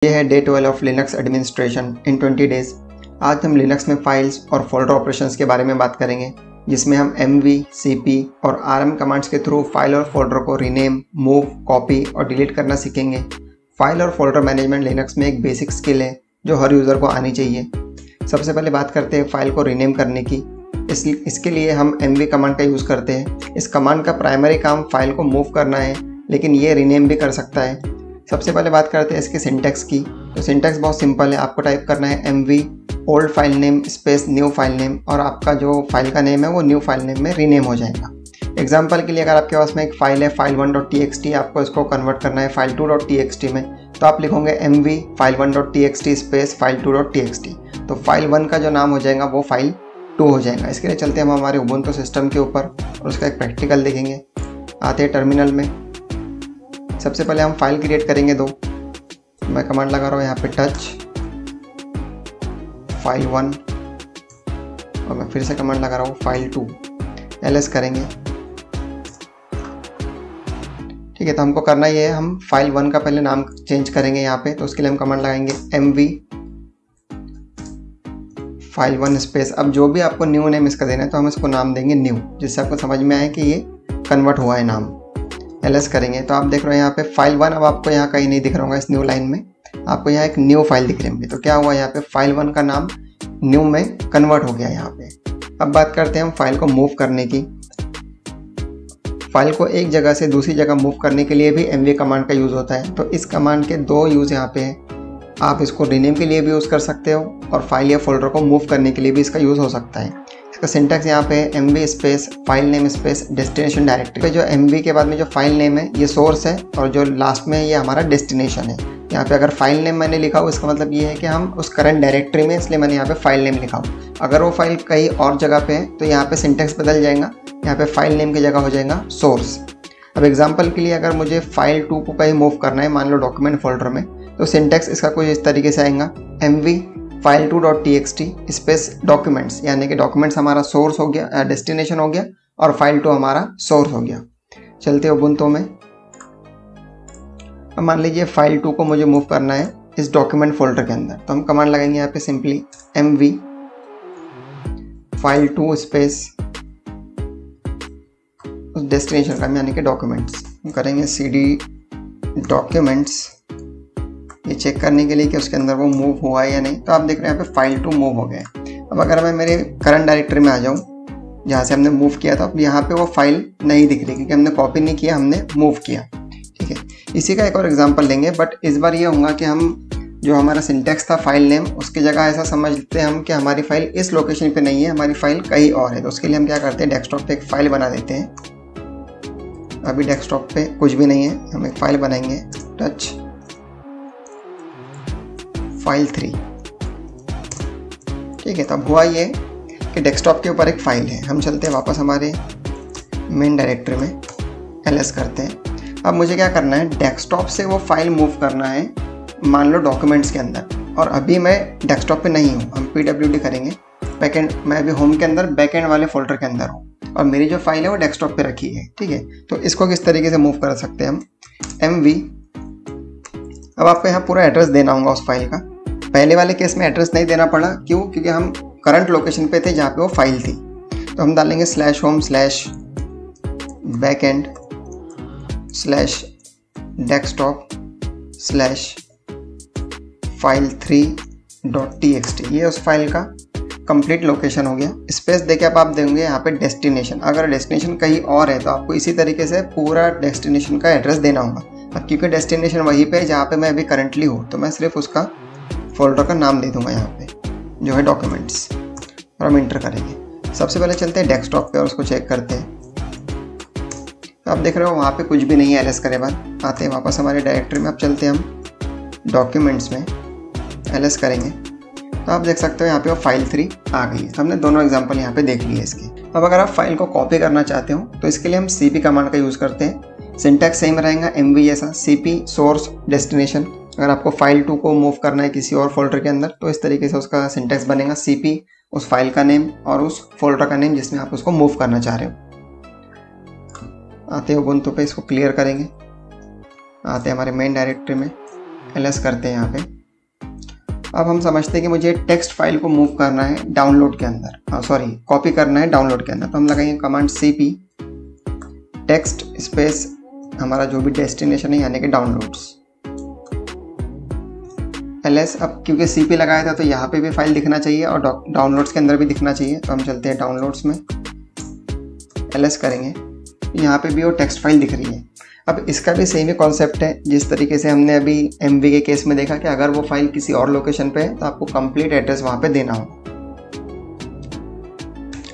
ये है day 12 of Linux administration in 20 days. आज हम लिनक्स में फाइल्स और फोल्डर ऑपरेशंस के बारे में बात करेंगे, जिसमें हम mv, cp और rm कमांड्स के थ्रू फाइल और फोल्डर को रीनेम, मूव, कॉपी और डिलीट करना सीखेंगे। फाइल और फोल्डर मैनेजमेंट लिनक्स में एक बेसिक स्किल है जो हर यूज़र को आनी चाहिए। सबसे पहले बात करते हैं फाइल को रीनेम करने की। इसके लिए हम mv कमांड का यूज़ करते हैं। इस कमांड का प्राइमरी काम फाइल को मूव करना है, लेकिन ये रीनेम भी कर सकता है। सबसे पहले बात करते हैं इसके सिंटैक्स की। तो सिंटैक्स बहुत सिंपल है। आपको टाइप करना है mv old file name space new file name, और आपका जो फाइल का नेम है वो न्यू फाइल नेम में रीनेम हो जाएगा। एग्जाम्पल के लिए अगर आपके पास में एक फाइल है file1.txt, आपको इसको कन्वर्ट करना है file2.txt में, तो आप लिखोगे mv file1.txt स्पेस file2.txt। तो फाइल 1 का जो नाम हो जाएगा वो फाइल 2 हो जाएगा। इसके लिए चलते हैं हम हमारे उबुंटू सिस्टम के ऊपर और उसका एक प्रैक्टिकल देखेंगे। आते हैं टर्मिनल में। सबसे पहले हम फाइल क्रिएट करेंगे दो। मैं कमांड लगा रहा हूँ यहाँ पे टच file1 और मैं फिर से कमांड लगा रहा हूँ file2। ls करेंगे। ठीक है, तो हमको करना ये है, हम file1 का पहले नाम चेंज करेंगे यहाँ पे। तो उसके लिए हम कमांड लगाएंगे mv file1 स्पेस। अब जो भी आपको न्यू नेम इसका देना है तो हम इसको नाम देंगे न्यू, जिससे आपको समझ में आए कि ये कन्वर्ट हुआ है नाम। ls करेंगे तो आप देख रहे हो यहाँ पे file1 अब आपको यहाँ कहीं नहीं दिख रहा होगा। इस न्यू लाइन में आपको यहाँ एक न्यू फाइल दिख रही होगी। तो क्या हुआ, यहाँ पे file1 का नाम न्यू में कन्वर्ट हो गया यहाँ पे। अब बात करते हैं हम फाइल को मूव करने की। फाइल को एक जगह से दूसरी जगह मूव करने के लिए भी mv कमांड का यूज़ होता है। तो इस कमांड के दो यूज़ यहाँ पे हैं। आप इसको रीनेम के लिए भी यूज़ कर सकते हो और फाइल या फोल्डर को मूव करने के लिए भी इसका यूज़ हो सकता है। इसका सिंटैक्स यहाँ पे mv space file name space destination directory पे जो mv के बाद में जो फाइल नेम है ये सोर्स है और जो लास्ट में ये हमारा डेस्टिनेशन है। यहाँ पे अगर फाइल नेम मैंने लिखा हो इसका मतलब ये है कि हम उस करंट डायरेक्टरी में, इसलिए मैंने यहाँ पे फाइल नेम लिखा हो। अगर वो फाइल कहीं और जगह पे है तो यहाँ पे सिंटैक्स बदल जाएगा। यहाँ पे फाइल नेम की जगह हो जाएगा सोर्स। अब एग्जाम्पल के लिए अगर मुझे फाइल 2 को कहीं मूव करना है, मान लो डॉक्यूमेंट फोल्डर में, तो सिंटैक्स इसका कुछ इस तरीके से आएगा mv file2.txt स्पेस डॉक्यूमेंट्स, यानी कि डॉक्यूमेंट्स हमारा सोर्स हो गया, डेस्टिनेशन हो गया, और फाइल 2 हमारा सोर्स हो गया। चलते हैं उबुंटू में। अब मान लीजिए फाइल 2 को मुझे मूव करना है इस डॉक्यूमेंट फोल्डर के अंदर, तो हम कमांड लगाएंगे यहाँ पे सिंपली mv file2 स्पेस उस डेस्टिनेशन का यानी कि डॉक्यूमेंट्स। हम करेंगे cd डॉक्यूमेंट्स, ये चेक करने के लिए कि उसके अंदर वो मूव हुआ है या नहीं। तो आप देख रहे हैं यहाँ पे फाइल 2 मूव हो गया है। अब अगर मैं मेरे करंट डायरेक्टरी में आ जाऊँ जहाँ से हमने मूव किया था, अब यहाँ पे वो फाइल नहीं दिख रही क्योंकि हमने कॉपी नहीं किया, हमने मूव किया। ठीक है, इसी का एक और एग्जांपल लेंगे, बट इस बार ये होगा कि हम जो हमारा सिंटैक्स था फाइल नेम, उसकी जगह ऐसा समझते हैं हम कि हमारी फाइल इस लोकेशन पे नहीं है, हमारी फाइल कहीं और है। तो उसके लिए हम क्या करते हैं, डेस्कटॉप पे एक फाइल बना देते हैं। अभी डेस्कटॉप पे कुछ भी नहीं है, हम एक फाइल बनाएंगे टच file3। ठीक है, तब हुआ ये कि डेस्कटॉप के ऊपर एक फाइल है। हम चलते हैं वापस हमारे मेन डायरेक्टरी में, ls करते हैं। अब मुझे क्या करना है, डेस्कटॉप से वो फाइल मूव करना है, मान लो डॉक्यूमेंट्स के अंदर, और अभी मैं डेस्कटॉप पे नहीं हूँ। हम pwd करेंगे बैकएंड, मैं अभी होम के अंदर बैकएंड वाले फोल्डर के अंदर हूँ और मेरी जो फाइल है वो डेस्कटॉप पे रखी है। ठीक है, तो इसको किस तरीके से मूव कर सकते हैं हम, mv। अब आपको यहाँ पूरा एड्रेस देना होगा उस फाइल का। पहले वाले केस में एड्रेस नहीं देना पड़ा, क्यों, क्योंकि हम करंट लोकेशन पे थे जहाँ पे वो फाइल थी। तो हम डालेंगे /home/backend /file3.txt। ये उस फाइल का कंप्लीट लोकेशन हो गया। स्पेस देके अब आप देंगे यहाँ पे डेस्टिनेशन। अगर डेस्टिनेशन कहीं और है तो आपको इसी तरीके से पूरा डेस्टिनेशन का एड्रेस देना होगा। अब क्योंकि डेस्टिनेशन वहीं पे है जहाँ पे मैं अभी करंटली हूँ, तो मैं सिर्फ उसका फोल्डर का नाम दे दूंगा यहाँ पे जो है डॉक्यूमेंट्स, और हम इंटर करेंगे। सबसे पहले चलते हैं डेस्कटॉप पे और उसको चेक करते हैं। तो आप देख रहे हो वहाँ पे कुछ भी नहीं है। ls करे बाद आते हैं वापस हमारे डायरेक्टरी में। अब चलते हैं हम डॉक्यूमेंट्स में, ls करेंगे तो आप देख सकते हो यहाँ पे वो फाइल 3 आ गई है। तो हमने दोनों एग्जाम्पल यहाँ पे देख लिए इसके। अब अगर आप फाइल को कॉपी करना चाहते हो तो इसके लिए हम cp कमांड का यूज़ करते हैं। सिंटैक्स सेम रहेगा mv जैसा, cp सोर्स डेस्टिनेशन। अगर आपको फाइल 2 को मूव करना है किसी और फोल्डर के अंदर तो इस तरीके से उसका सिंटैक्स बनेगा, cp उस फाइल का नेम और उस फोल्डर का नेम जिसमें आप उसको मूव करना चाह रहे हो। आते हैं उबुंटू पे, इसको क्लियर करेंगे। आते हैं हमारे मेन डायरेक्टरी में, ls करते हैं यहाँ पे। अब हम समझते हैं कि मुझे टेक्स्ट फाइल को मूव करना है डाउनलोड के अंदर, सॉरी कॉपी करना है डाउनलोड के अंदर। तो हम लगाएंगे कमांड cp टेक्स्ट स्पेस हमारा जो भी डेस्टिनेशन है यानी कि डाउनलोड्स ls। अब क्योंकि cp लगाया था तो यहाँ पे भी फाइल दिखना चाहिए और डाउनलोड्स के अंदर भी दिखना चाहिए। तो हम चलते हैं डाउनलोड्स में, ls करेंगे, यहाँ पे भी वो टेक्स्ट फाइल दिख रही है। अब इसका भी सेम ही कॉन्सेप्ट है जिस तरीके से हमने अभी MV के केस में देखा कि अगर वो फाइल किसी और लोकेशन पे है तो आपको कंप्लीट एड्रेस वहाँ पे देना हो।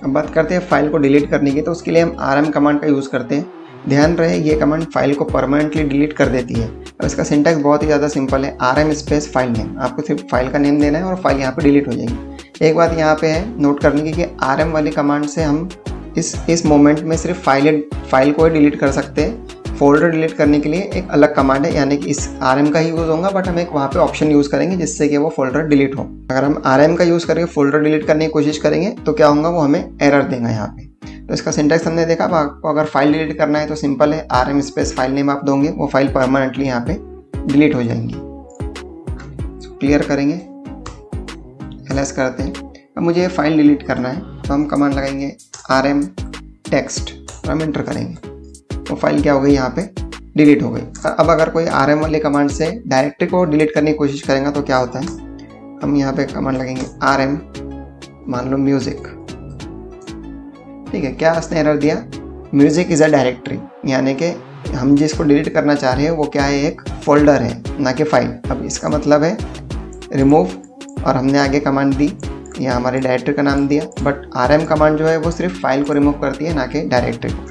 अब बात करते हैं फाइल को डिलीट करने की, तो उसके लिए हम rm कमांड का यूज़ करते हैं। ध्यान रहे ये कमांड फाइल को परमानेंटली डिलीट कर देती है। और इसका सिंटैक्स बहुत ही ज़्यादा सिंपल है, rm स्पेस फाइल नेम। आपको सिर्फ फाइल का नेम देना है और फाइल यहाँ पे डिलीट हो जाएगी। एक बात यहाँ पे है नोट करने की कि rm वाली कमांड से हम इस मोमेंट में सिर्फ फाइल को ही डिलीट कर सकते हैं। फोल्डर डिलीट करने के लिए एक अलग कमांड है, यानी कि इस rm का ही यूज़ होगा, बट हम एक वहाँ पे ऑप्शन यूज़ करेंगे जिससे कि वो फोल्डर डिलीट हो। अगर हम rm का यूज़ करके फोल्डर डिलीट करने की कोशिश करेंगे तो क्या होगा, वो हमें एरर देगा यहाँ पे। तो इसका सिंटैक्स हमने देखा। आपको अगर फाइल डिलीट करना है तो सिंपल है, rm स्पेस फाइल नेम आप दोगे, वो फाइल परमानेंटली यहाँ पे डिलीट हो जाएंगी। क्लियर करेंगे, ls करते हैं। अब मुझे फाइल डिलीट करना है तो हम कमांड लगाएंगे rm टेक्स्ट और हम एंटर करेंगे, वो फाइल क्या हो गई, यहाँ पे डिलीट हो गई। अब अगर कोई rm वाले कमांड से डायरेक्टरी को डिलीट करने की कोशिश करेंगे तो क्या होता है, हम यहाँ पे कमांड लगेंगे rm मान लो म्यूजिक, ठीक है। क्या उसने एरर दिया, म्यूजिक इज़ अ डायरेक्टरी, यानी कि हम जिसको डिलीट करना चाह रहे हैं वो क्या है, एक फोल्डर है ना कि फाइल। अब इसका मतलब है रिमूव, और हमने आगे कमांड दी, या हमारी डायरेक्टरी का नाम दिया, बट rm कमांड जो है वो सिर्फ फाइल को रिमूव करती है ना कि डायरेक्टरी को,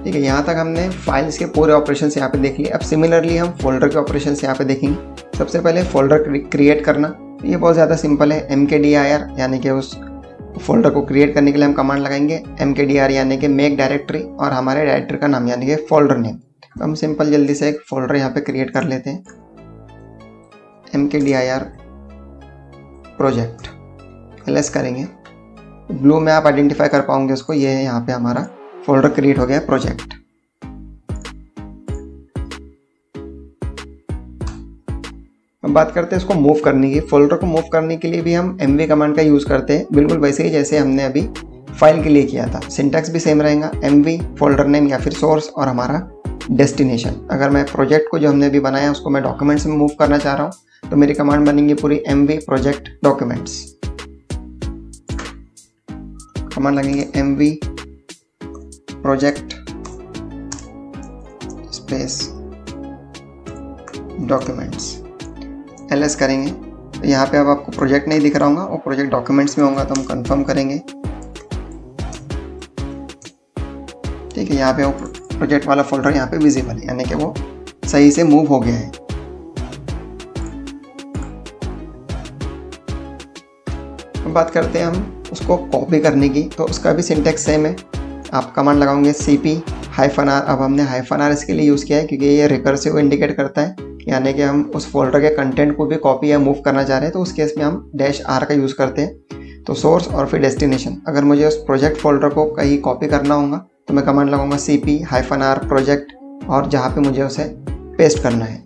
ठीक है। यहाँ तक हमने फाइल्स के पूरे ऑपरेशंस यहाँ पे देख लिए। अब सिमिलरली हम फोल्डर के ऑपरेशंस यहाँ पे देखेंगे। सबसे पहले फोल्डर क्रिएट करना, ये बहुत ज़्यादा सिंपल है, mkdir, यानी कि उस फोल्डर को क्रिएट करने के लिए हम कमांड लगाएंगे mkdir, यानी कि मेक डायरेक्टरी, और हमारे डायरेक्टरी का नाम यानी कि फोल्डर नेम। तो हम सिंपल जल्दी से एक फोल्डर यहाँ पे क्रिएट कर लेते हैं, mkdir प्रोजेक्ट, ls करेंगे। ब्लू में आप आइडेंटिफाई कर पाओगे उसको, ये है यहाँ पे हमारा फोल्डर क्रिएट हो गया प्रोजेक्ट। अब बात करते हैं इसको मूव करने की। फोल्डर को मूव करने के लिए भी हम mv कमांड का यूज़ करते हैं, बिल्कुल वैसे ही जैसे हमने अभी फाइल के लिए किया था। सिंटैक्स भी सेम रहेगा, mv फोल्डर नेम या फिर सोर्स और हमारा डेस्टिनेशन। अगर मैं प्रोजेक्ट को जो हमने अभी बनाया उसको मैं डॉक्यूमेंट्स में मूव करना चाह रहा हूँ तो मेरी कमांड बनेगी पूरी mv प्रोजेक्ट डॉक्यूमेंट्स। कमांड लगेंगे mv project space documents, ls करेंगे। तो यहाँ पे अब आपको प्रोजेक्ट नहीं दिख रहा होगा, वो प्रोजेक्ट डॉक्यूमेंट्स में होगा, तो हम कंफर्म करेंगे, ठीक है। यहाँ पे वो प्रोजेक्ट वाला फोल्डर यहाँ पे विजिबल है, यानी कि वो सही से मूव हो गया है। अब बात करते हैं हम उसको कॉपी करने की, तो उसका भी सिंटैक्स सेम है। आप कमांड लगाओगे cp -r। अब हमने -r इसके लिए यूज़ किया है क्योंकि ये रिकर्सिव इंडिकेट करता है, यानी कि हम उस फोल्डर के कंटेंट को भी कॉपी या मूव करना चाह रहे हैं तो उस केस में हम -r का यूज़ करते हैं। तो सोर्स और फिर डेस्टिनेशन, अगर मुझे उस प्रोजेक्ट फोल्डर को कहीं कॉपी करना होगा तो मैं कमांड लगाऊंगा cp -r प्रोजेक्ट, और जहाँ पे मुझे उसे पेस्ट करना है।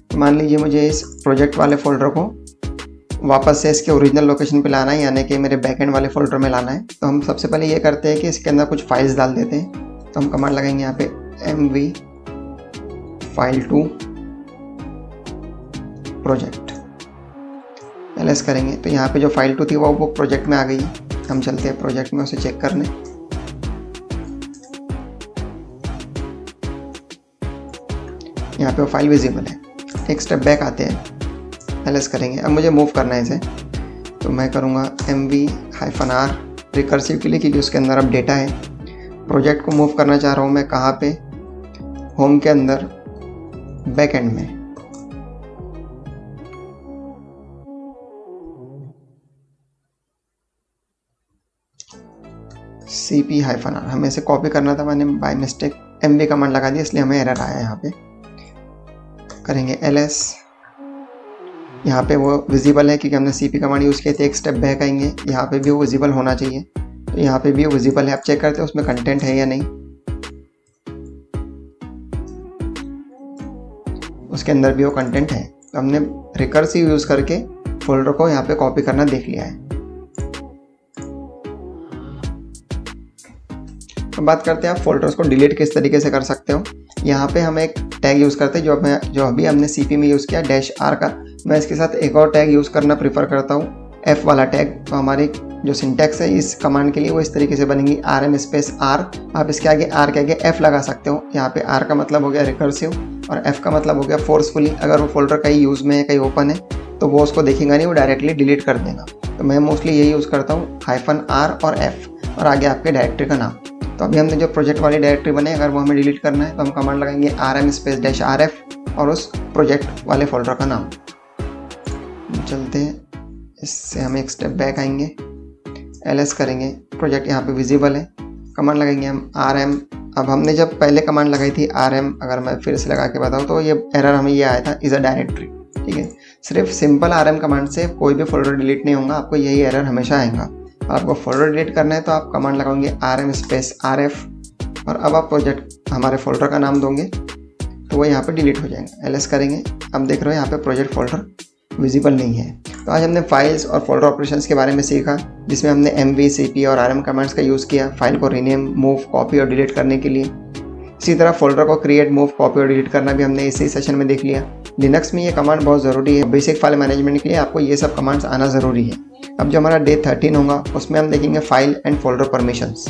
तो मान लीजिए मुझे इस प्रोजेक्ट वाले फोल्डर को वापस से इसके ओरिजिनल लोकेशन पे लाना है, यानी कि मेरे बैकएंड वाले फोल्डर में लाना है। तो हम सबसे पहले ये करते हैं कि इसके अंदर कुछ फाइल्स डाल देते हैं। तो हम कमांड लगाएंगे यहाँ पे mv file2 प्रोजेक्ट, ls करेंगे। तो यहाँ पे जो file2 थी वो प्रोजेक्ट में आ गई है। हम चलते हैं प्रोजेक्ट में उसे चेक करने। यहाँ पे वो फाइल विजिबल है। एक स्टेप बैक आते हैं, ls करेंगे। अब मुझे मूव करना है इसे, तो मैं करूँगा mv -r रिकर्सिव के लिए, क्योंकि उसके अंदर अब डेटा है। प्रोजेक्ट को मूव करना चाह रहा हूँ मैं कहाँ पे, होम के अंदर बैक एंड में। cp -r हमें इसे कॉपी करना था, मैंने बाय मिस्टेक mv कमांड लगा दी, इसलिए हमें एरर आया। यहाँ पे करेंगे ls, यहाँ पे वो विजिबल है क्योंकि हमने cp कमांड यूज़ किया थे। एक स्टेप बैक आएंगे, यहाँ पे भी वो विजिबल होना चाहिए। तो यहाँ पे भी वो विजिबल है। आप चेक करते हैं उसमें कंटेंट है या नहीं। उसके अंदर भी वो कंटेंट है। तो हमने रिकर्सिव यूज़ करके फोल्डर को यहाँ पे कॉपी करना देख लिया है। अब बात करते हैं आप फोल्डर्स को डिलीट किस तरीके से कर सकते हो। यहाँ पे हम एक टैग यूज़ करते हैं जो अभी हमने सीपी में यूज़ किया -r का। मैं इसके साथ एक और टैग यूज़ करना प्रीफर करता हूँ, f वाला टैग। तो हमारी जो सिंटैक्स है इस कमांड के लिए वो इस तरीके से बनेगी, rm स्पेस r। आप इसके आगे r के आगे f लगा सकते हो। यहाँ पे r का मतलब हो गया रिकर्सिव और f का मतलब हो गया फोर्सफुली। अगर वो फोल्डर कहीं यूज़ में है, कहीं ओपन है, तो वो उसको देखेगा नहीं, वो डायरेक्टली डिलीट कर देगा। तो मैं मोस्टली यही यूज़ करता हूँ, -r और f और आगे आपके डायरेक्टरी का नाम। तो अभी हमने जो प्रोजेक्ट वाली डायरेक्टरी बनाई, अगर वो हमें डिलीट करना है तो हम कमांड लगाएंगे rm स्पेस -rf और उस प्रोजेक्ट वाले फोल्डर का नाम। चलते हैं, इससे हम एक स्टेप बैक आएंगे, ls करेंगे, प्रोजेक्ट यहाँ पे विजिबल है, कमांड लगाएंगे हम rm। अब हमने जब पहले कमांड लगाई थी rm, अगर मैं फिर से लगा के बताऊँ तो ये एरर हमें ये आया था, इज़ अ डायरेक्टरी। ठीक है, सिर्फ सिंपल rm कमांड से कोई भी फोल्डर डिलीट नहीं होगा, आपको यही एरर हमेशा आएगा। आपको फोल्डर डिलीट करना है तो आप कमांड लगाओगे rm स्पेस rf और अब आप प्रोजेक्ट हमारे फोल्डर का नाम दोगे तो वो यहाँ पे डिलीट हो जाएगा। ls करेंगे, अब देख रहे हो यहाँ पे प्रोजेक्ट फोल्डर विजिबल नहीं है। तो आज हमने फाइल्स और फोल्डर ऑपरेशंस के बारे में सीखा, जिसमें हमने mv, cp और rm कमांड्स का यूज़ किया फाइल को रीनेम, मूव, कॉपी और डिलीट करने के लिए। इसी तरह फोल्डर को क्रिएट, मूव, कॉपी और डिलीट करना भी हमने इसी सेशन में देख लिया। लिनक्स में ये कमांड बहुत ज़रूरी है, बेसिक फाइल मैनेजमेंट के लिए आपको ये सब कमांड्स आना ज़रूरी है। अब जो हमारा डे 13 होगा उसमें हम देखेंगे फाइल एंड फोल्डर परमिशंस।